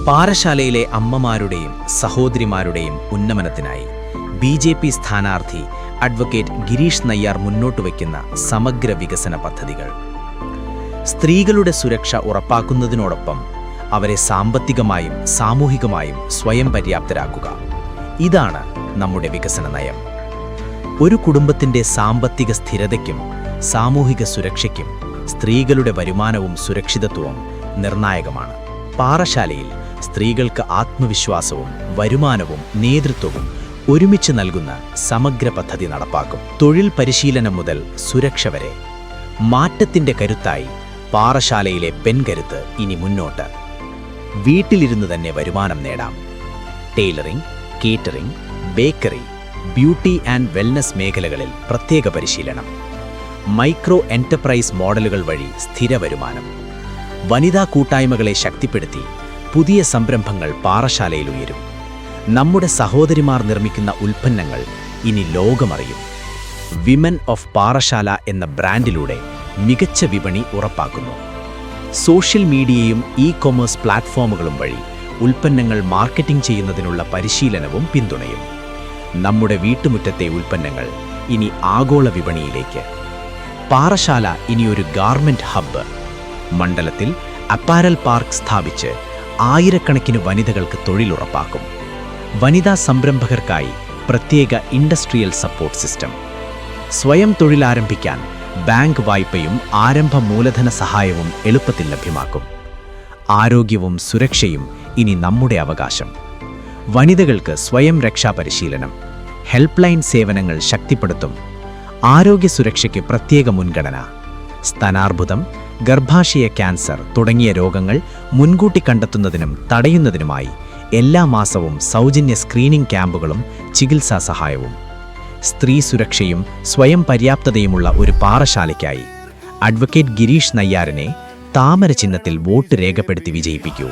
പാറശാലയിലെ അമ്മമാരുടെയും സഹോദരിമാരുടെയും ഉന്നമനത്തിനായി ബി.ജെ.പി. സ്ഥാനാർത്ഥി അഡ്വക്കേറ്റ് ഗിരീഷ് നയ്യാർ മുന്നോട്ടുവയ്ക്കുന്ന സമഗ്ര വികസന പദ്ധതികൾ. സ്ത്രീകളുടെ സുരക്ഷ ഉറപ്പാക്കുന്നതിനോടൊപ്പം അവരെ സാമ്പത്തികമായും സാമൂഹികമായും സ്വയം പര്യാപ്തരാക്കുക. ഇതാണ് നമ്മുടെ വികസന നയം. ഒരു കുടുംബത്തിൻ്റെ സാമ്പത്തിക സ്ഥിരതയ്ക്കും സാമൂഹിക സുരക്ഷയ്ക്കും സ്ത്രീകളുടെ വരുമാനവും സുരക്ഷിതത്വവും നിർണായകമാണ്. പാറശാലയിൽ സ്ത്രീകൾക്ക് ആത്മവിശ്വാസവും വരുമാനവും നേതൃത്വവും ഒരുമിച്ച് നൽകുന്ന സമഗ്ര പദ്ധതി നടപ്പാക്കും. തൊഴിൽ പരിശീലനം മുതൽ സുരക്ഷ വരെ മാറ്റത്തിൻ്റെ കരുത്തായി പാറശാലയിലെ പെൺകരുത്ത് ഇനി മുന്നോട്ട്. വീട്ടിലിരുന്ന് തന്നെ വരുമാനം നേടാം. Tailoring, catering, bakery, beauty and wellness മേഖലകളിൽ പ്രത്യേക പരിശീലനം. മൈക്രോ എന്റർപ്രൈസ് മോഡലുകൾ വഴി സ്ഥിര വരുമാനം. വനിതാ കൂട്ടായ്മകളെ ശക്തിപ്പെടുത്തി പുതിയ സംരംഭങ്ങൾ പാറശാലയിൽ ഉയരും. നമ്മുടെ സഹോദരിമാർ നിർമ്മിക്കുന്ന ഉൽപ്പന്നങ്ങൾ ഇനി ലോകമറിയും. വിമൻ ഓഫ് പാറശാല എന്ന ബ്രാൻഡിലൂടെ മികച്ച വിപണി ഉറപ്പാക്കുന്നു. സോഷ്യൽ മീഡിയയും ഇ-കൊമേഴ്സ് പ്ലാറ്റ്ഫോമുകളും വഴി ഉൽപ്പന്നങ്ങൾ മാർക്കറ്റിംഗ് ചെയ്യുന്നതിനുള്ള പരിശീലനവും പിന്തുണയും. നമ്മുടെ വീട്ടുമുറ്റത്തെ ഉൽപ്പന്നങ്ങൾ ഇനി ആഗോള വിപണിയിലേക്ക്. പാറശാല ഇനിയൊരു ഗാർമെന്റ് ഹബ്ബ്. മണ്ഡലത്തിൽ അപ്പാരൽ പാർക്ക് സ്ഥാപിച്ച് ആയിരക്കണക്കിന് വനിതകൾക്ക് തൊഴിലുറപ്പാക്കും. വനിതാ സംരംഭകർക്കായി പ്രത്യേക ഇൻഡസ്ട്രിയൽ സപ്പോർട്ട് സിസ്റ്റം. സ്വയം തൊഴിലാരംഭിക്കാൻ ബാങ്ക് വായ്പയും ആരംഭ മൂലധന സഹായവും എളുപ്പത്തിൽ ലഭ്യമാക്കും. ആരോഗ്യവും സുരക്ഷയും ഇനി നമ്മുടെ അവകാശം. വനിതകൾക്ക് സ്വയം രക്ഷാ പരിശീലനം, ഹെൽപ്പ് ലൈൻ സേവനങ്ങൾ ശക്തിപ്പെടുത്തും. ആരോഗ്യ സുരക്ഷയ്ക്ക് പ്രത്യേക മുൻഗണന. സ്തനാർബുദം, ഗർഭാശയ ക്യാൻസർ തുടങ്ങിയ രോഗങ്ങൾ മുൻകൂട്ടി കണ്ടെത്തുന്നതിനും തടയുന്നതിനുമായി എല്ലാ മാസവും സൗജന്യ സ്ക്രീനിംഗ് ക്യാമ്പുകളും ചികിത്സാ സഹായവും. സ്ത്രീ സുരക്ഷയും സ്വയം പര്യാപ്തതയുമുള്ള ഒരു പാറശാലയ്ക്കായി അഡ്വക്കേറ്റ് ഗിരീഷ് നയ്യാറിനെ താമര ചിഹ്നത്തിൽ വോട്ട് രേഖപ്പെടുത്തി വിജയിപ്പിക്കൂ.